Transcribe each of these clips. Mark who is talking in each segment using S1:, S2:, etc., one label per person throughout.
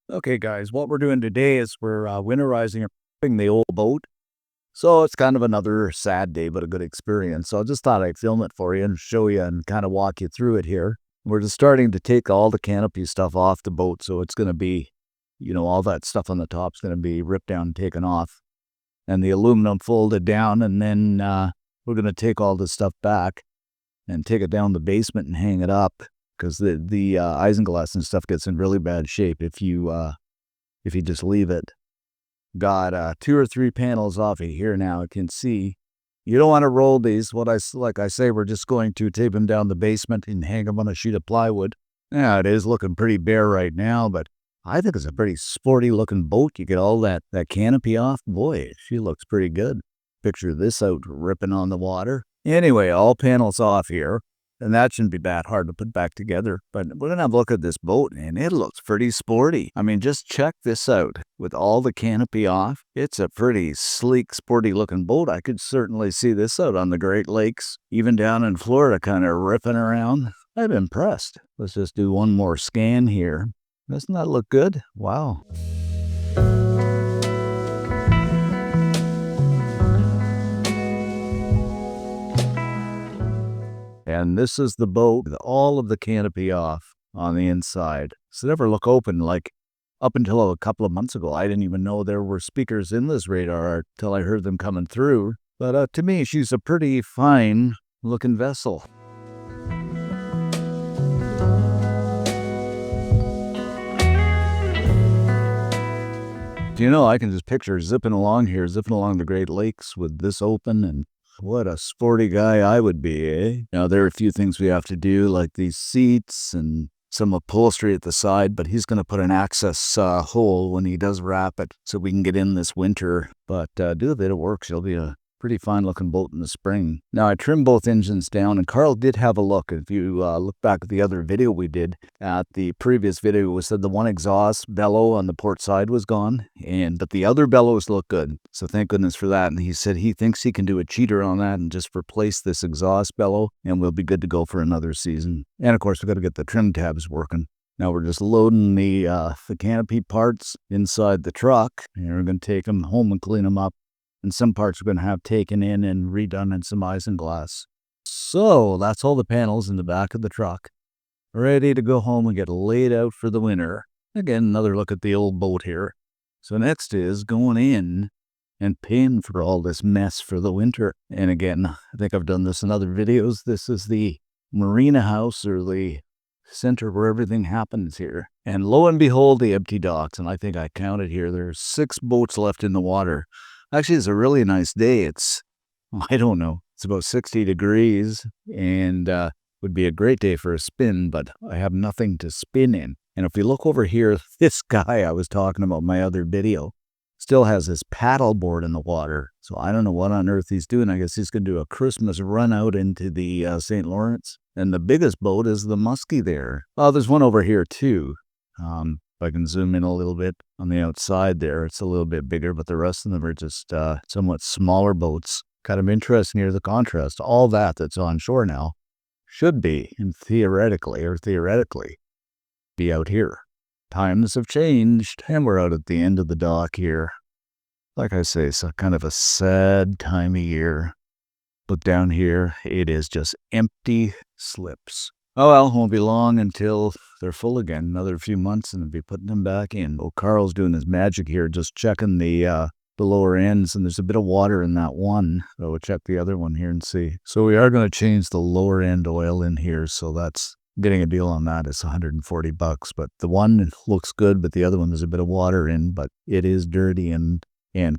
S1: Okay, guys, what we're doing today is we're winterizing and prepping the old boat. So it's kind of another sad day, but a good experience. So I just thought I'd film it for you and show you and kind of walk you through it here. We're just starting to take all the canopy stuff off the boat. So it's going to be, all that stuff on the top is going to be ripped down and taken off. And the aluminum folded down. And then we're going to take all this stuff back and take it down the basement and hang it up. Because the isinglass and stuff gets in really bad shape if you just leave it. Got 2 or 3 panels off of here now. You can see you don't want to roll these. Like I say, we're just going to tape them down the basement and hang them on a sheet of plywood. Yeah, it is looking pretty bare right now, but I think it's a pretty sporty looking boat. You get all that canopy off. Boy, she looks pretty good. Picture this out ripping on the water. Anyway, all panels off here. And that shouldn't be that hard to put back together. But we're going to have a look at this boat, and it looks pretty sporty. I mean, just check this out. With all the canopy off, it's a pretty sleek, sporty-looking boat. I could certainly see this out on the Great Lakes, even down in Florida, kind of ripping around. I'm impressed. Let's just do one more scan here. Doesn't that look good? Wow. And this is the boat with all of the canopy off on the inside. So never look open. Like up until a couple of months ago, I didn't even know there were speakers in this radar till I heard them coming through. But to me, she's a pretty fine looking vessel. I can just picture zipping along the Great Lakes with this open, and what a sporty guy I would be, eh? Now, there are a few things we have to do, like these seats and some upholstery at the side, but he's going to put an access hole when he does wrap it so we can get in this winter. But do a bit of work. She'll be a pretty fine-looking boat in the spring. Now, I trimmed both engines down, and Carl did have a look. If you look back at the other video we did, at the previous video, we said the one exhaust bellow on the port side was gone, but the other bellows look good. So thank goodness for that. And he said he thinks he can do a cheater on that and just replace this exhaust bellow, and we'll be good to go for another season. And of course, we've got to get the trim tabs working. Now we're just loading the canopy parts inside the truck, and we're going to take them home and clean them up. And some parts we're going to have taken in and redone in some isinglass. So that's all the panels in the back of the truck, ready to go home and get laid out for the winter. Again, another look at the old boat here. So next is going in and paying for all this mess for the winter. And again, I think I've done this in other videos. This is the marina house, or the center where everything happens here. And lo and behold, the empty docks. And I think I counted here, there's 6 boats left in the water. Actually, it's a really nice day. It's about 60 degrees, and would be a great day for a spin, but I have nothing to spin in. And if we look over here, this guy I was talking about in my other video still has his paddle board in the water. So I don't know what on earth he's doing. I guess he's going to do a Christmas run out into the St. Lawrence. And the biggest boat is the Muskie there. Oh, there's one over here too. If I can zoom in a little bit on the outside there, it's a little bit bigger, but the rest of them are just somewhat smaller boats. Kind of interesting here, the contrast. All that's on shore now should be, theoretically, be out here. Times have changed, and we're out at the end of the dock here. Like I say, it's kind of a sad time of year. Look down here, it is just empty slips. Oh well, won't be long until they're full again. Another few months and they'll be putting them back in. Oh, Carl's doing his magic here, just checking the lower ends, and there's a bit of water in that one. So we'll check the other one here and see. So we are going to change the lower end oil in here, so that's getting a deal on that. It's $140, but the one looks good, but the other one there's a bit of water in, but it is dirty and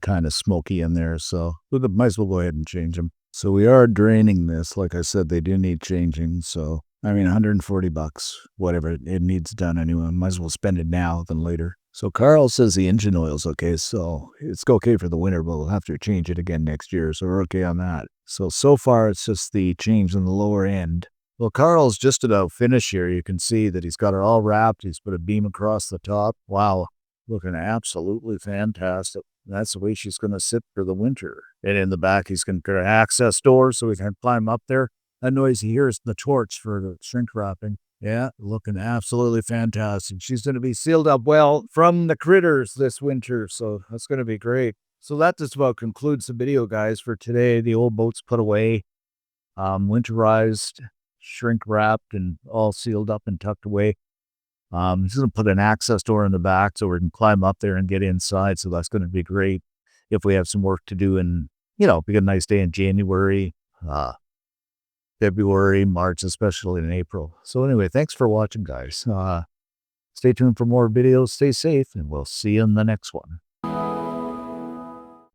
S1: kind of smoky in there, so we might as well go ahead and change them. So we are draining this. Like I said, they do need changing, so $140, whatever it needs done anyway. Might as well spend it now than later. So Carl says the engine oil's okay, so it's okay for the winter, but we'll have to change it again next year, so we're okay on that. So far it's just the change in the lower end. Well, Carl's just about finished here. You can see that he's got it all wrapped. He's put a beam across the top. Wow, looking absolutely fantastic. That's the way she's going to sit for the winter. And in the back, he's going to put an access door so we can climb up there. That noise you hear is the torch for the shrink wrapping. Yeah, looking absolutely fantastic. She's going to be sealed up well from the critters this winter, so that's going to be great. So that just about concludes the video, guys, for today. The old boat's put away, winterized, shrink wrapped, and all sealed up and tucked away. Just going to put an access door in the back so we can climb up there and get inside. So that's going to be great if we have some work to do. And, be a nice day in January, February, March, especially in April. So anyway, thanks for watching, guys. Stay tuned for more videos. Stay safe, and we'll see you in the next one.